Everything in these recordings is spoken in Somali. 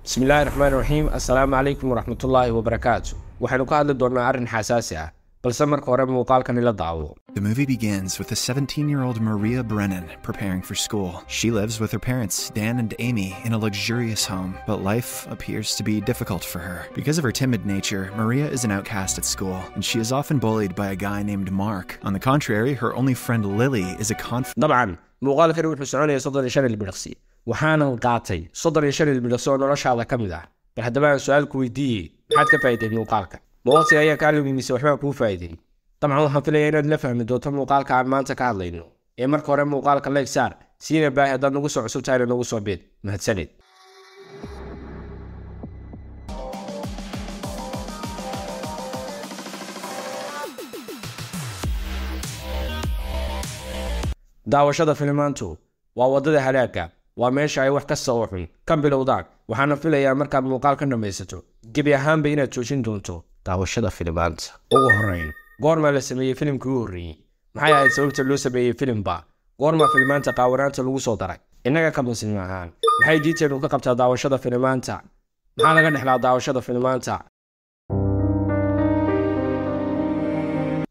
بسم الله الرحمن الرحيم. السلام عليكم ورحمة الله وبركاته. وحنو كهادل دورنا أرن حساسي بل سمر كورب مقال كان إلا دعوه. The movie begins with a 17-year-old Maria Brennan preparing for school. She lives with her parents, Dan and Amy, in a luxurious home, but life appears to be difficult for her. Because of her timid nature, Maria is an outcast at school, and she is often bullied by a guy named Mark. On the contrary, her only friend Lily is a confident... طبعا مقال كان وحسوني يصدر يشان البرقسي وحانا القاطي صدر يشان البرقسي ونرش على كمده بل هذا بقى سؤال كويدي حد كفايدة مقالك مواصي أي كانوا بيمسوا حما كو فايدين طبعا waxaan filayaa inaad la fahmi doonto muuqaalka aan maanta ka hadlayno ee marka hore muuqaalka like saar siina baa haddii nagu soo cusub tahay nagu soo beed mahadsanid daawashada filmaantu waa wadada halaaga waa meesha ay wax ka soo xun kan bilowdaan waxaan filayaa markaad muuqaalka dhameysato gabi ahaanba inaad joojin doonto daawashada filmaanta ugu horeyn goorma la sameeyay filimkii ugu horreeyay maxay ahayd sababta loo sameeyay filimba goorma filmaanta qaawanaanta lagu soo daray innaga ka muslim ahaan maxay diinteenu ka qabtaa daawashada filmaanta maxaa laga dhexlaa daawashada filmaanta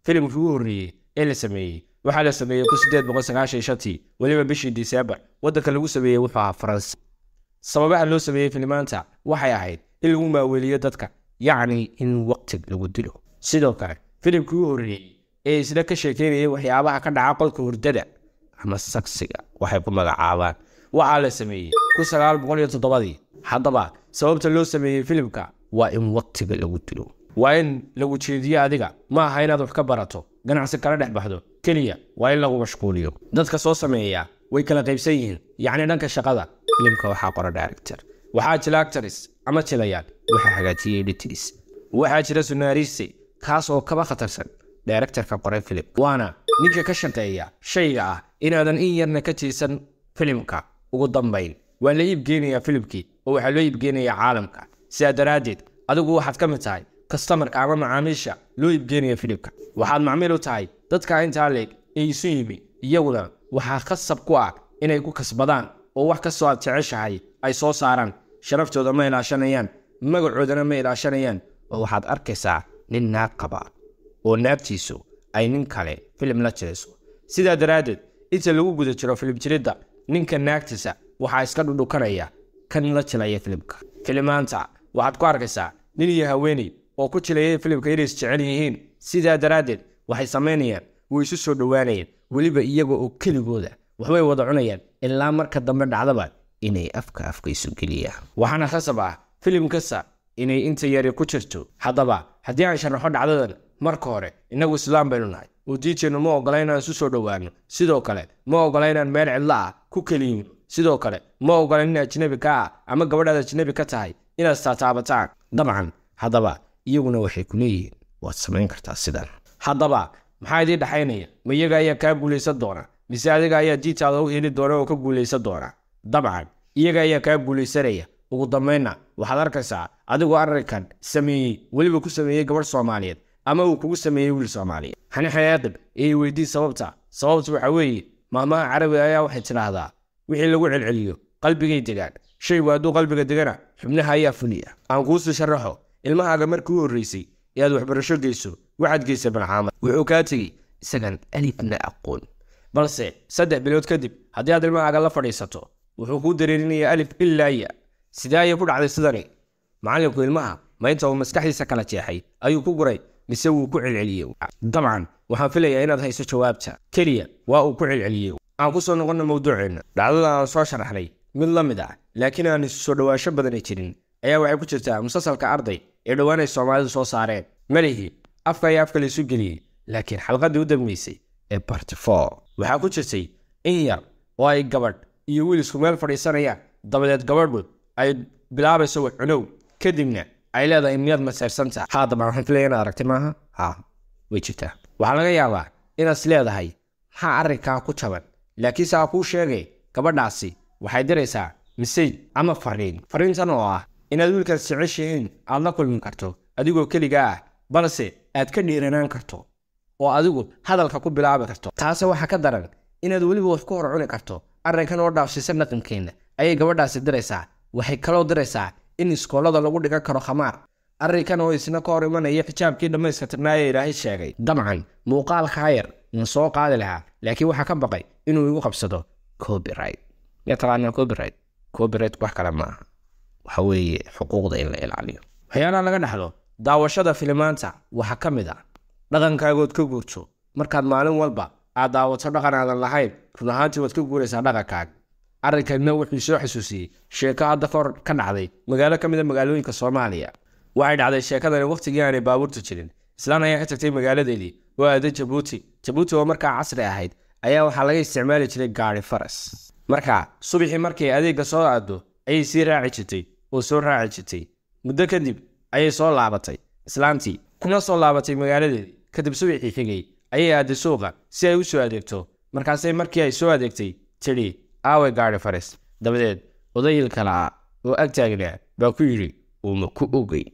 filimkii ugu horreeyay ee la sameeyay waxaa la sameeyay 1895 waliba bishii December wadanka lagu sameeyay wuxuu ahaa Faransa sababaha loo sameeyay filmaanta waxay ahayd in lagu maaweliyo dadka yacni in waqti lagu dilo sidoo kale filimkii ugu horreeyay ee isla ka sheekeynayay waxyaabaha ka dhaca qolka hurdada ama saksiga waxay ku magacaabaan waxaa la sameeyay 1907 haddaba sababta loo sameeyay filimka waa in waqtiga lagu dilo waa in lagu jeediyo adiga ma aha inaad wax ka barato ganacsi kala dhex baxdo kaliya waa in lagu mashquuliyo dadka soo sameeya way kala qaybsan yihiin yacni dhanka shaqada filimka waxaa qora director waxaa jira actors ama jilayaan waxaa hagaajiyay editors waxaa jira scenaarist kaas oo kaba khatarsan directorka qoray filim waana ninka ka shaqeeya shayga ah inaadan in yarna ka jeesan filimka ugu dambeyn waa la iibgeynaya filimkii oo waxaa loo iibgeynayaa caalamka sidaa daraadeed adigu waxaad ka mid tahay customerka ama macaamiisha loo iibgeynaya filimka waxaad macmiil u tahay dadka intaa leeg ee isu yimi iyaguna waxaa khasab ku ah inay ku kasbadaan oo wax kastoo aad jeceshahay ay soo saaraan sharaftooda ma ilaashanayaan magacoodana ma ilaashanayaan oo waxaad arkaysaa nin naag qaba oo naagtiisu ay nin kale filim la jirayso sidaa daraadeed inta lagu guda jiro filim jiridda ninka naagtiisa waxaa iska dhudhukanaya kan la jilaya filimka filmaanta waxaad ku arkaysaa nin iyo haweeney oo ku jilayay filimka inay isjecel yihiin sidaa daraadeed waxay samaynayaan way isu soo dhowaanayaan weliba iyaga oo keligooda waxbay wada cunayaan ilaa marka dambe dhacdaba inay afka isu geliyaan waxaana khasab ah filim kasta inay inta yari ku jirto haddaba haddii aan sharaxo dhacdadan marka hore innagu islaam baynu nahay oo diinteenu ma ogola inaan isu soo dhowaano sidoo kale ma ogola inaan meel cidla ah ku keliyino sidoo kale ma ogola in ajnabi ka ah ama gabadhaad ajnabi ka tahay inaad taataabataan dabcan haddaba iyaguna waxay ku leeyihiin waad samayn kartaa sidan haddaba maxaa idin dhaxaynaya ma iyaga ayaa kaa guulaysan doona mise adiga ayaa diintaada u heli doona oo ka guulaysan doona dabcan iyaga ayaa kaa guulaysanaya ugu dambeynna waxaad arkaysaa adigoo arrinkan sameeyey weliba ku sameeyey gabadh Soomaaliyeed ama uu kugu sameeyey wiil Soomaaliyeed hani xayaaqib ee weydii sababtu waxa weeye maamaha carabi ayaa waxay tiraahdaa wixii lagu celceliyo qalbigay degaan shay waadu qalbiga degana xubnaha ayaa fuliya aan kuu soo sharaxo ilmahaaga markii uu horeysay yaad waxbarasho geyso waxaad geysay balcaamad wuxuu kaa tagay isagan alifna aqoon balse 3 bilood kadib haddii aad ilmahaaga la fadhiisato wuxuu ku dareerinayaa alif ilaa ya sidaa ay ku dhacday sidani macallinku ilmaha ma inta uu maskaxdiisa kala jeexay ayuu ku guray mise wuu ku celceliyay dabcan waxaan filayaa inaad hayso jawaabta kaliya waa uu ku celceliyay aan ku soo noqono mawduuceena dhacdada aan soo sharaxnay mid la mid ah laakiin aan isu soo dhawaasho badan jirin ayaa waxay ku jirtaa musalsalka arday ee dhawaan ay Soomaalidu soo saareen malihi afka la isu geliyay laakiin xalqadii u dambeysay ee part 4 waxaa ku jirtay in yar oo ay gabadh iyo wiil isku meel fadhiisanayaan dabadeed gabadhu ay bilaabayso wax cunow kadibna ay leedahay miyad masarsanta haddaba waxaan filayaa inaad aragtay maaha way jirtaa waxaa laga yaabaa inaad leedahay maxaa arrinkaa ku jaban laakiin saa kuu sheegay gabadhaasi waxay diraysaa message ama fariintan oo ah inaad wiilkaas jeceshihiin aad la kulmi karto adigoo keliga ah balse aad ka dhiiranaan karto oo adigu hadalka ku bilaabi karto taas waxa ka daran inaad weliba wax ku hor cuni karto arrinkan oo dhaafsiisan dhaqankeena ayay gabadhaasi diraysaa waxay kaloo diraysaa in iskoolada lagu dhigan karo khamaar arrinkan oo isna ka hor imanaya xijaabkii dhammaystirnaa ee Ilaahay sheegay. Dabcan muuqaalka yar in soo qaadi lahaa laakiin waxa ka baqay inuu igu qabsado copyright. Yataqaana copyright wax kale ma aha, waxa weeye xuquuqda in la ilaaliyo. waxyaalaha laga dhaxlo daawashada filimaanta waxa ka mid ah dhaqankaagood ka guurto. markaad maalin walba aad daawato dhaqan aadan lahayn, run ahaantii waad ka guuraysaa dhaqankaaga. arrinkanna wuxuu soo xasuusiyey sheeko hadda ka hor ka dhacday magaalo ka mid ah magaalooyinka Soomaaliya. waxay dhacday sheekadani waqtigii aanay baabuurtu jirin. islaan ayaa ka tagtay magaaladeedii oo aaday Jabuuti oo markaa casri ahayd ayaa waxaa laga isticmaali jiray gaari faras. markaa subaxii markay adeega soo aado ayay sii raaci jirtay oo soo raaci jirtay. muddo kadib ayay soo laabatay islaantii kuna soo laabatay magaaladeedii. kadib subaxii xigay ayay aaday suuqa si ay u soo adeegto. markaasay markii ay soo adeegtay tiri aawe gaari faras. dabadeed odayil kale ah oo ag taagnaa baa ku yidhi uma ku ogay.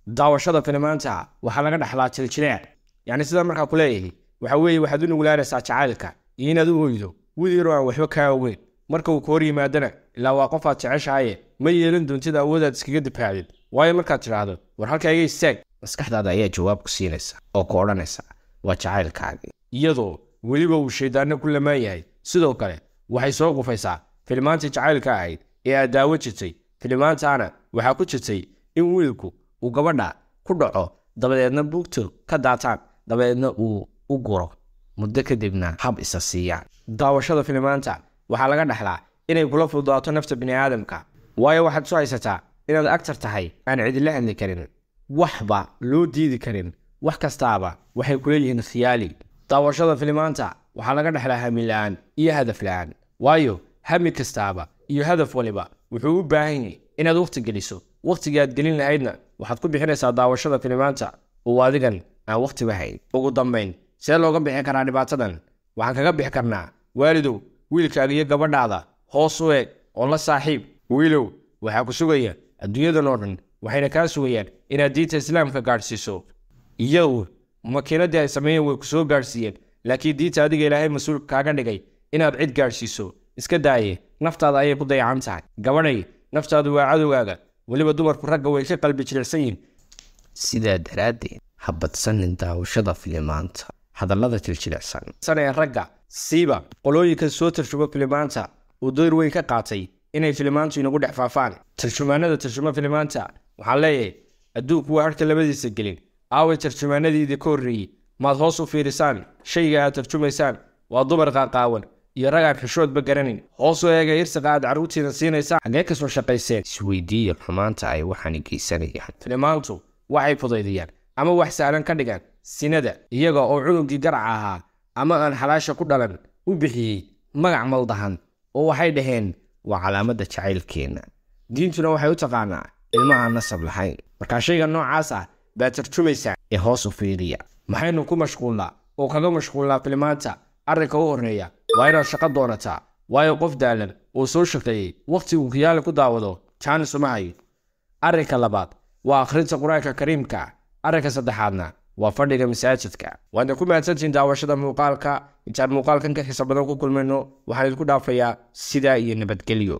daawashada filimaanta waxaa laga dhaxlaa jiljilaac. yacni sida markaa ku leeyahay waxa weeye waxaad u nuglaanaysaa jacaylka iyo inaad u oydo wiil yar oo aan waxba kaa ogeyn. marka uu ka hor yimaadana ilaa waa qof aad jeceshahaye ma yeelan doontid awoodaad iskaga difaacdid. waayo markaad tidhaahdo war halkaa iga istaag, maskaxdaada ayaa jawaab ku siinaysa oo ku odhanaysa waa jacaylkaagi, iyadoo weliba uu shaydaanno ku lamaan yahay. sidoo kale waxay soo qufaysaa filimaantii jacaylka ahayd ee aad daawo jirtay. filimaantaana waxaa ku jirtay in wiilku uu gabadha ku dhaco, dabadeedna buugto ka daataan, dabadeedna uu u guro, muddo kadibna hab isa siiyaan. daawashada filimaanta waxaa laga dhaxlaa inay kula fududaato nafta bini'aadamka. waayo waxaad soo haysataa inaad actor tahay aan cidila hadli karin, waxba loo diidi karin, wax kastaaba waxay kula yihiin khiyaali. daawashada filimaanta waxaa laga dhaxlaa hami la'aan iyo hadaf la'aan. waayo hami kastaaba iyo hadaf waliba wuxuu u baahan yahay inaad waqti geliso. waqtigii aad gelin lahaydna waxaad ku bixinaysaa daawashada filimaanta oo adigan aan waqtiba hayn. ugu dambayn, see looga bixi karaa dhibaatadan? waxaan kaga bixi karnaa waalidow wiilkaaga iyo gabadhaada hoos u eeg oo la saaxiib. wiilow waxaa ku sugaya adduunyadan oo dhan, waxayna kaa sugayaan inaad diinta islaamka gaadhsiiso. iyagu makiinadii ay sameeyeen way ku soo gaadhsiiyeen, laakiin diinta adiga Ilaahay mas-uulka kaaga dhigay inaad cid gaadhsiiso. iska daaye, naftaada ayay ku dayacan tahay. gabadhay, naftaadu waa cadowgaaga. weliba dumarku ragga way ka qalbi jilicsan yihiin. sidaa daraaddeed ha badsanin daawashada filimaanta. hadallada jilicsan sanee ragga siiba qolooyinka soo tarjuma filimaanta oo door weyn ka qaatay inay filimaantu inagu dhex faafaan. tarjumaanada tarjuma filimaanta waxaan leeyahay adduunku waa harka labadiisa gelin. aaway tarjumaanadiidii ka horreeyey maad hoos u fiirisaan shayga aad tarjumaysaan. waa dumar qaaqaawan iyo rag aan xishoodba garanin. hoos u eega irsaqa aad carruurtiina siinaysaa. xagee ka soo shaqayseen? isweydiiya xumaanta ay waxaani geysanayaan. filimaantu waxay fudaydiyaan ama wax sahlan ka dhigaan sinada, iyaga oo cunugii garaca ahaa ama aan xalaasha ku dhalan u bixiyey magac maldahan oo waxay dhaheen waa calaamadda jacaylkeenna. diintuna waxay u taqaanaa ilmaha nasab lahayn. markaa shayga noocaas ah baa tarjumaysaa ee hoos u fiiriya. maxaynu ku mashquulnaa oo kaga mashquulnaa filimaanta? arrinka u horreeya waa inaad shaqo doonataa. waayo qof daalan oo soo shaqeeyey waqti uu khiyaali ku daawado jaanis uma hayo. arrinka labaad waa akhrinta qur-aanka kariimka. arrinka saddexaadna waa fadhiga masaajidka. waadna ku mahadsantihiin daawashada muuqaalka. intaan muuqaalkan ka xiisa badan ku kulmayno waxaan idinku dhaafayaa sidaa iyo nabadgelyo.